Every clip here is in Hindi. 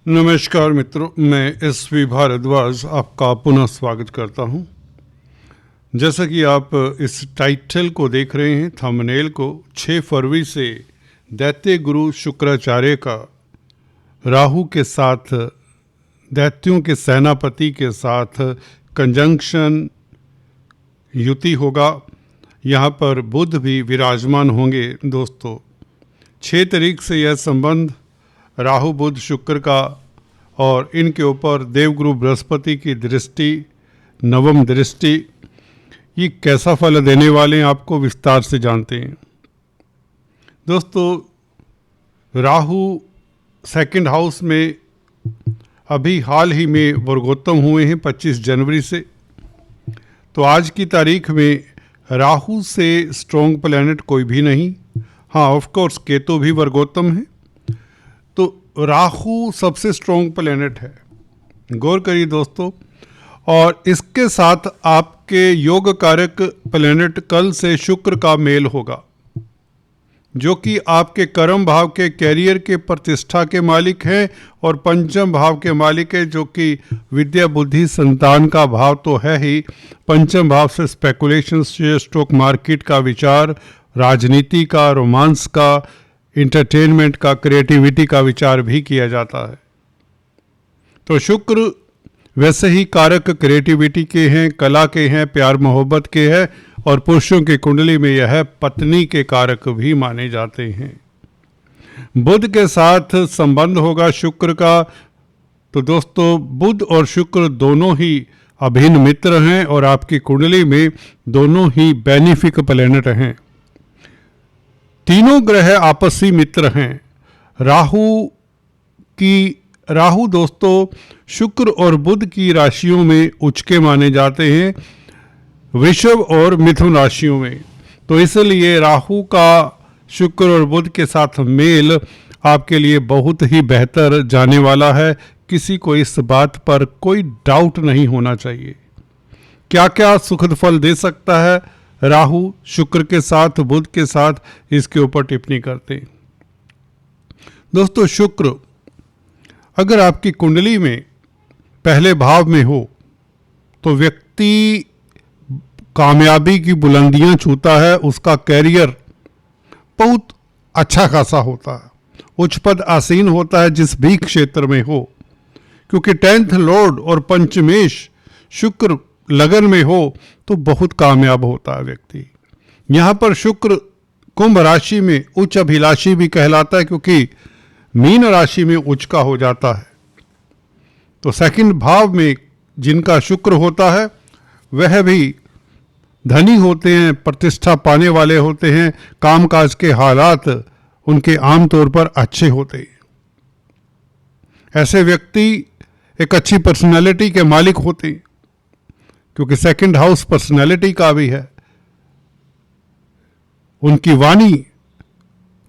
नमस्कार मित्रों, मैं एस.वी. भारद्वाज आपका पुनः स्वागत करता हूं। जैसा कि आप इस टाइटल को देख रहे हैं, थंबनेल को, 6 फरवरी से दैत्य गुरु शुक्राचार्य का राहु के साथ, दैत्यों के सेनापति के साथ कंजंक्शन युति होगा। यहाँ पर बुध भी विराजमान होंगे। दोस्तों, 6 तारीख से यह संबंध राहु बुध शुक्र का और इनके ऊपर देवगुरु बृहस्पति की दृष्टि, नवम दृष्टि, ये कैसा फल देने वाले हैं आपको विस्तार से जानते हैं। दोस्तों, राहु सेकंड हाउस में अभी हाल ही में वर्गोत्तम हुए हैं 25 जनवरी से। तो आज की तारीख में राहु से स्ट्रॉन्ग प्लैनेट कोई भी नहीं। हाँ, ऑफ कोर्स केतु भी वर्गोत्तम है। तो राहु सबसे स्ट्रॉन्ग प्लैनेट है, गौर करिए दोस्तों। और इसके साथ आपके योग कारक प्लैनेट कल से शुक्र का मेल होगा, जो कि आपके कर्म भाव के, कैरियर के, प्रतिष्ठा के मालिक हैं, और पंचम भाव के मालिक है, जो कि विद्या बुद्धि संतान का भाव तो है ही। पंचम भाव से स्पेकुलेशन, शेयर, स्टॉक मार्केट का विचार, राजनीति का, रोमांस का, इंटरटेनमेंट का, क्रिएटिविटी का विचार भी किया जाता है। तो शुक्र वैसे ही कारक क्रिएटिविटी के हैं, कला के हैं, प्यार मोहब्बत के हैं, और पुरुषों की कुंडली में यह पत्नी के कारक भी माने जाते हैं। बुध के साथ संबंध होगा शुक्र का। तो दोस्तों, बुध और शुक्र दोनों ही अभिन्न मित्र हैं और आपकी कुंडली में दोनों ही बेनिफिक प्लैनेट हैं। तीनों ग्रह आपसी मित्र हैं। राहु दोस्तों शुक्र और बुध की राशियों में उच्च के माने जाते हैं, वृषभ और मिथुन राशियों में। तो इसलिए राहु का शुक्र और बुध के साथ मेल आपके लिए बहुत ही बेहतर जाने वाला है। किसी को इस बात पर कोई डाउट नहीं होना चाहिए। क्या क्या सुखद फल दे सकता है राहु शुक्र के साथ, बुध के साथ, इसके ऊपर टिप्पणी करते हैं। दोस्तों, शुक्र अगर आपकी कुंडली में पहले भाव में हो तो व्यक्ति कामयाबी की बुलंदियां छूता है। उसका कैरियर बहुत अच्छा खासा होता है, उच्च पद आसीन होता है जिस भी क्षेत्र में हो, क्योंकि 10th लॉर्ड और पंचमेश शुक्र लगन में हो तो बहुत कामयाब होता है व्यक्ति। यहाँ पर शुक्र कुंभ राशि में उच्च अभिलाषी भी कहलाता है, क्योंकि मीन राशि में उच्च का हो जाता है। तो सेकंड भाव में जिनका शुक्र होता है वह भी धनी होते हैं, प्रतिष्ठा पाने वाले होते हैं, कामकाज के हालात उनके आमतौर पर अच्छे होते हैं। ऐसे व्यक्ति एक अच्छी पर्सनालिटी के मालिक होते हैं, क्योंकि सेकंड हाउस पर्सनालिटी का भी है। उनकी वाणी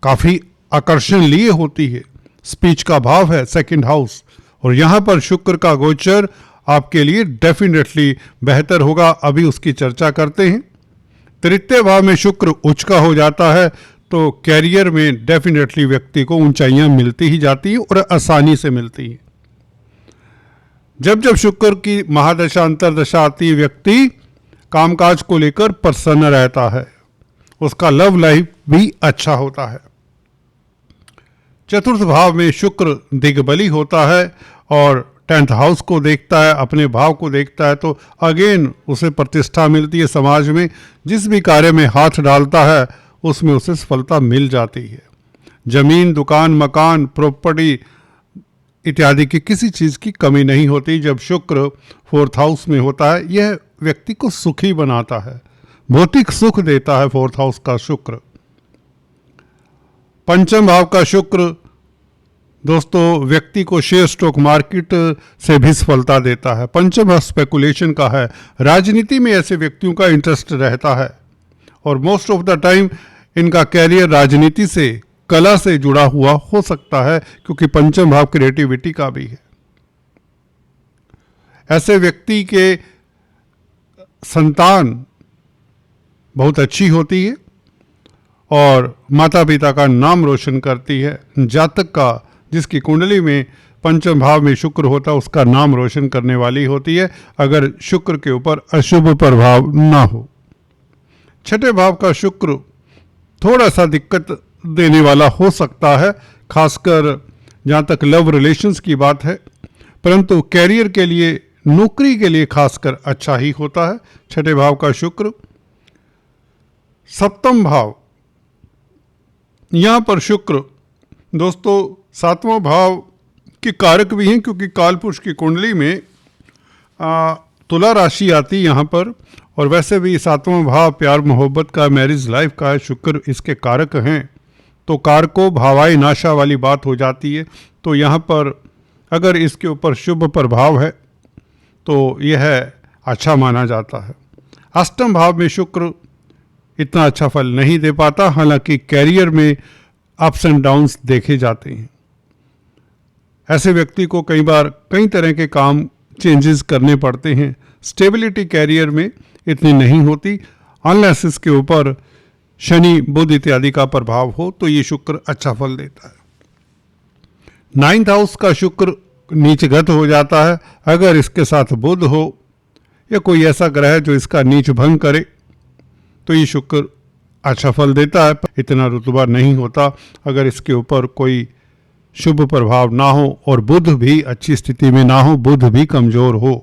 काफी आकर्षण लिए होती है, स्पीच का भाव है सेकंड हाउस, और यहां पर शुक्र का गोचर आपके लिए डेफिनेटली बेहतर होगा। अभी उसकी चर्चा करते हैं। तृतीय भाव में शुक्र उच्च का हो जाता है, तो कैरियर में डेफिनेटली व्यक्ति को ऊंचाइयां मिलती ही जाती हैं और आसानी से मिलती हैं। जब जब शुक्र की महादशा, अंतरदशा आती है, व्यक्ति कामकाज को लेकर प्रसन्न रहता है, उसका लव लाइफ भी अच्छा होता है। चतुर्थ भाव में शुक्र दिग्बली होता है और 10th हाउस को देखता है, अपने भाव को देखता है, तो अगेन उसे प्रतिष्ठा मिलती है समाज में। जिस भी कार्य में हाथ डालता है उसमें उसे सफलता मिल जाती है। जमीन, दुकान, मकान, प्रॉपर्टी इत्यादि की किसी चीज़ की कमी नहीं होती जब शुक्र 4th हाउस में होता है। यह व्यक्ति को सुखी बनाता है, भौतिक सुख देता है 4th हाउस का शुक्र। पंचम भाव का शुक्र दोस्तों व्यक्ति को शेयर, स्टॉक मार्केट से भी सफलता देता है। पंचम भाव स्पेकुलेशन का है। राजनीति में ऐसे व्यक्तियों का इंटरेस्ट रहता है और मोस्ट ऑफ द टाइम इनका कैरियर राजनीति से, कला से जुड़ा हुआ हो सकता है, क्योंकि पंचम भाव क्रिएटिविटी का भी है। ऐसे व्यक्ति के संतान बहुत अच्छी होती है और माता पिता का नाम रोशन करती है। जातक का जिसकी कुंडली में पंचम भाव में शुक्र होता है उसका नाम रोशन करने वाली होती है, अगर शुक्र के ऊपर अशुभ प्रभाव ना हो। छठे भाव का शुक्र थोड़ा सा दिक्कत देने वाला हो सकता है, खासकर जहाँ तक लव रिलेशंस की बात है, परंतु कैरियर के लिए, नौकरी के लिए खासकर अच्छा ही होता है छठे भाव का शुक्र। सप्तम भाव, यहाँ पर शुक्र दोस्तों सातवां भाव के कारक भी हैं, क्योंकि कालपुरुष की कुंडली में तुला राशि आती यहाँ पर, और वैसे भी सातवां भाव प्यार मोहब्बत का, मैरिज लाइफ का है, शुक्र इसके कारक हैं, तो कारको भावाई नाशा वाली बात हो जाती है। तो यहाँ पर अगर इसके ऊपर शुभ प्रभाव है तो यह अच्छा माना जाता है। अष्टम भाव में शुक्र इतना अच्छा फल नहीं दे पाता, हालांकि कैरियर में अप्स एंड डाउन्स देखे जाते हैं। ऐसे व्यक्ति को कई बार कई तरह के काम चेंजेस करने पड़ते हैं, स्टेबिलिटी कैरियर में इतनी नहीं होती, अनलेस इसके ऊपर शनि बुध इत्यादि का प्रभाव हो तो ये शुक्र अच्छा फल देता है। नाइन्थ हाउस का शुक्र नीचगत हो जाता है, अगर इसके साथ बुध हो या कोई ऐसा ग्रह जो इसका नीच भंग करे तो ये शुक्र अच्छा फल देता है, इतना रुतबा नहीं होता अगर इसके ऊपर कोई शुभ प्रभाव ना हो और बुध भी अच्छी स्थिति में ना हो, बुध भी कमजोर हो।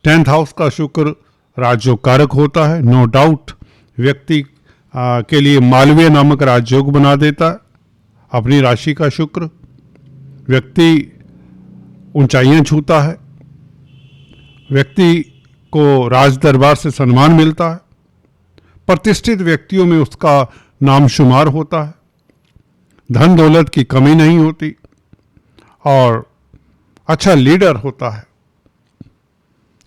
10th हाउस का शुक्र राजयोग कारक होता है, नो डाउट व्यक्ति के लिए मालवीय नामक राजयोग बना देता है। अपनी राशि का शुक्र व्यक्ति ऊंचाइयां छूता है, व्यक्ति को राज दरबार से सम्मान मिलता है, प्रतिष्ठित व्यक्तियों में उसका नाम शुमार होता है, धन दौलत की कमी नहीं होती और अच्छा लीडर होता है।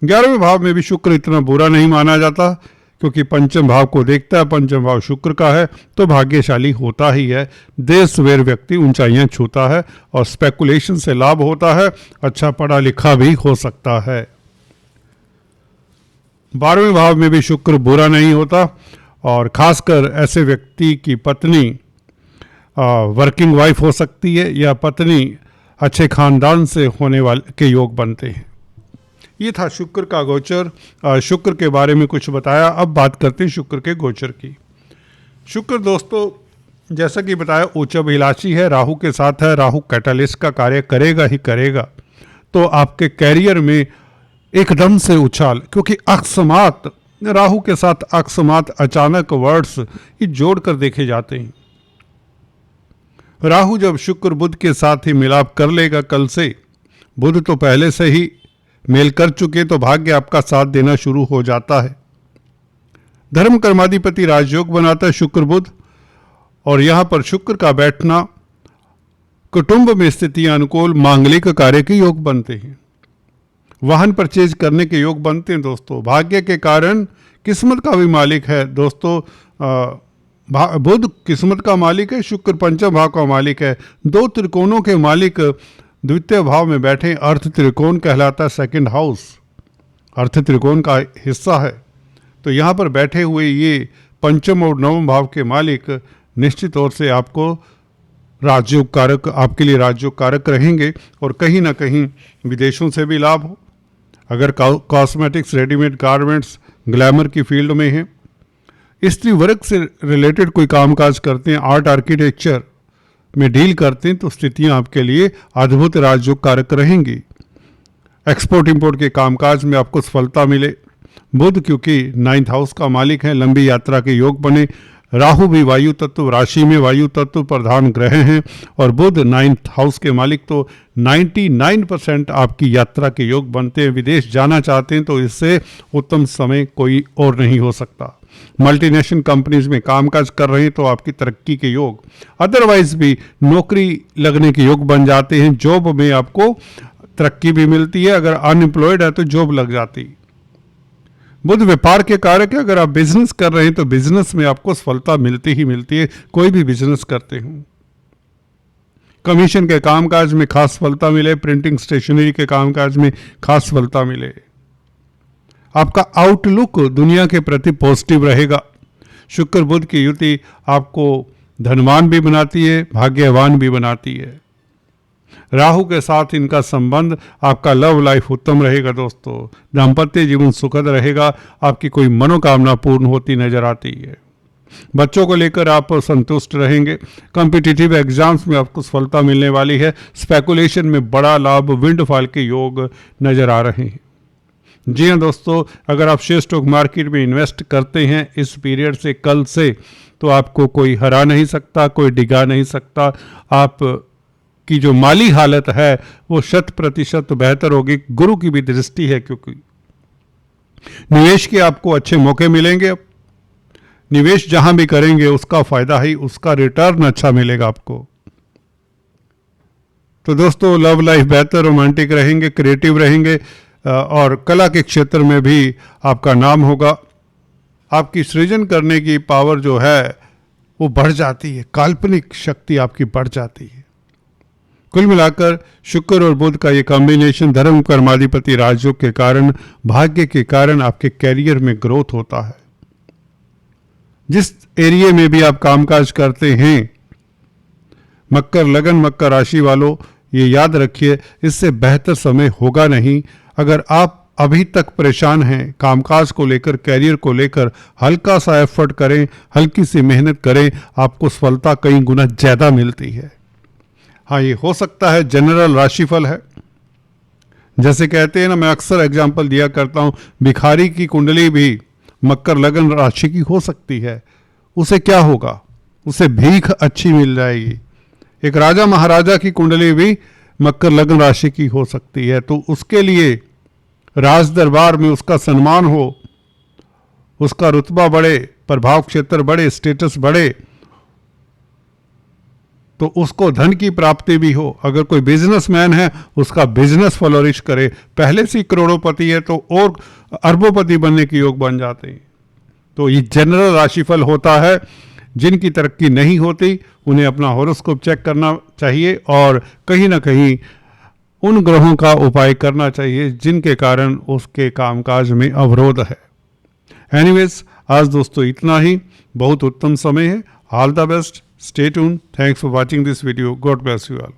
11वें भाव में भी शुक्र इतना बुरा नहीं माना जाता, क्योंकि पंचम भाव को देखता है, पंचम भाव शुक्र का है तो भाग्यशाली होता ही है। देश वेर व्यक्ति ऊंचाइयां छूता है और स्पेकुलेशन से लाभ होता है, अच्छा पढ़ा लिखा भी हो सकता है। 12वें भाव में भी शुक्र बुरा नहीं होता और खासकर ऐसे व्यक्ति की पत्नी वर्किंग वाइफ हो सकती है या पत्नी अच्छे खानदान से होने वाले के योग बनते हैं। ये था शुक्र का गोचर, शुक्र के बारे में कुछ बताया। अब बात करते हैं शुक्र के गोचर की। शुक्र दोस्तों जैसा कि बताया उच्चाभिलाषी है, राहु के साथ है, राहु कैटालिस्ट का कार्य करेगा ही करेगा, तो आपके कैरियर में एकदम से उछाल, क्योंकि अकस्मात राहु के साथ अकस्मात अचानक वर्ड्स ये जोड़कर देखे जाते हैं। राहु जब शुक्र बुध के साथ ही मिलाप कर लेगा कल से, बुध तो पहले से ही मेल कर चुके, तो भाग्य आपका साथ देना शुरू हो जाता है। धर्म कर्माधिपति राजयोग बनाता है शुक्र बुध, और यहां पर शुक्र का बैठना कुटुंब में स्थितियां अनुकूल मांगलिक कार्य के योग बनते हैं, वाहन परचेज करने के योग बनते हैं। दोस्तों भाग्य के कारण किस्मत का भी मालिक है दोस्तों, बुध किस्मत का मालिक है, शुक्र पंचम भाव का मालिक है। दो त्रिकोणों के मालिक द्वितीय भाव में बैठे, अर्थ त्रिकोण कहलाता है, सेकंड हाउस अर्थ त्रिकोण का हिस्सा है। तो यहाँ पर बैठे हुए ये पंचम और नवम भाव के मालिक निश्चित तौर से आपको राजयोग कारक, आपके लिए राजयोग कारक रहेंगे और कहीं ना कहीं विदेशों से भी लाभ हो। अगर कॉस्मेटिक्स, रेडीमेड गारमेंट्स, ग्लैमर की फील्ड में हैं, स्त्री वर्ग से रिलेटेड कोई कामकाज करते हैं, आर्ट आर्किटेक्चर में डील करते हैं, तो स्थितियां आपके लिए अद्भुत राजयोग कारक रहेंगी। एक्सपोर्ट इंपोर्ट के कामकाज में आपको सफलता मिले। बुध क्योंकि 9th हाउस का मालिक है, लंबी यात्रा के योग बने। राहु भी वायु तत्व राशि में वायु तत्व प्रधान ग्रह हैं और बुध 9th हाउस के मालिक, तो 99% आपकी यात्रा के योग बनते हैं। विदेश जाना चाहते हैं तो इससे उत्तम समय कोई और नहीं हो सकता। मल्टीनेशनल कंपनीज में कामकाज कर रहे हैं तो आपकी तरक्की के योग, अदरवाइज भी नौकरी लगने के योग बन जाते हैं। जॉब में आपको तरक्की भी मिलती है, अगर अनएम्प्लॉयड है तो जॉब लग जाती। बुध व्यापार के कारक है, अगर आप बिजनेस कर रहे हैं तो बिजनेस में आपको सफलता मिलती ही मिलती है, कोई भी बिजनेस करते हो। कमीशन के कामकाज में खास सफलता मिले, प्रिंटिंग स्टेशनरी के कामकाज में खास सफलता मिले। आपका आउटलुक दुनिया के प्रति पॉजिटिव रहेगा। शुक्र बुध की युति आपको धनवान भी बनाती है, भाग्यवान भी बनाती है। राहु के साथ इनका संबंध, आपका लव लाइफ उत्तम रहेगा दोस्तों, दाम्पत्य जीवन सुखद रहेगा, आपकी कोई मनोकामना पूर्ण होती नजर आती है। बच्चों को लेकर आप संतुष्ट रहेंगे। कॉम्पिटिटिव एग्जाम्स में आपको सफलता मिलने वाली है। स्पेकुलेशन में बड़ा लाभ, विंडफॉल के योग नजर आ रहे हैं। जी हाँ दोस्तों, अगर आप शेयर स्टॉक मार्केट में इन्वेस्ट करते हैं इस पीरियड से, कल से, तो आपको कोई हरा नहीं सकता, कोई डिगा नहीं सकता। आप की जो माली हालत है वो 100% बेहतर होगी। गुरु की भी दृष्टि है, क्योंकि निवेश के आपको अच्छे मौके मिलेंगे। अब निवेश जहां भी करेंगे उसका फायदा ही, उसका रिटर्न अच्छा मिलेगा आपको। तो दोस्तों, लव लाइफ बेहतर, रोमांटिक रहेंगे, क्रिएटिव रहेंगे और कला के क्षेत्र में भी आपका नाम होगा। आपकी सृजन करने की पावर जो है वो बढ़ जाती है, काल्पनिक शक्ति आपकी बढ़ जाती है। कुल मिलाकर शुक्र और बुध का ये कॉम्बिनेशन धर्म कर्माधिपति राजयोग के कारण, भाग्य के कारण आपके कैरियर में ग्रोथ होता है। जिस एरिया में भी आप कामकाज करते हैं, मकर लगन, मकर राशि वालों, ये याद रखिए, इससे बेहतर समय होगा नहीं। अगर आप अभी तक परेशान हैं कामकाज को लेकर, कैरियर को लेकर, हल्का सा एफर्ट करें, हल्की सी मेहनत करें, आपको सफलता कई गुना ज़्यादा मिलती है। हाँ, ये हो सकता है जनरल राशिफल है। जैसे कहते हैं ना, मैं अक्सर एग्जाम्पल दिया करता हूँ, भिखारी की कुंडली भी मकर लगन राशि की हो सकती है। उसे क्या होगा? उसे भीख अच्छी मिल जाएगी। एक राजा महाराजा की कुंडली भी मकर लगन राशि की हो सकती है, तो उसके लिए राज दरबार में उसका सम्मान हो, उसका रुतबा बढ़े, प्रभाव क्षेत्र बढ़े, स्टेटस बढ़े, तो उसको धन की प्राप्ति भी हो। अगर कोई बिजनेसमैन है, उसका बिजनेस फ्लोरिश करे, पहले से करोड़ोंपति है तो और अरबोंपति बनने के योग बन जाते हैं। तो ये जनरल राशिफल होता है। जिनकी तरक्की नहीं होती उन्हें अपना हॉरोस्कोप चेक करना चाहिए और कहीं ना कहीं उन ग्रहों का उपाय करना चाहिए जिनके कारण उसके कामकाज में अवरोध है। एनीवेज, आज दोस्तों इतना ही, बहुत उत्तम समय है। All the best, stay tune, thanks for watching this video, God bless you all.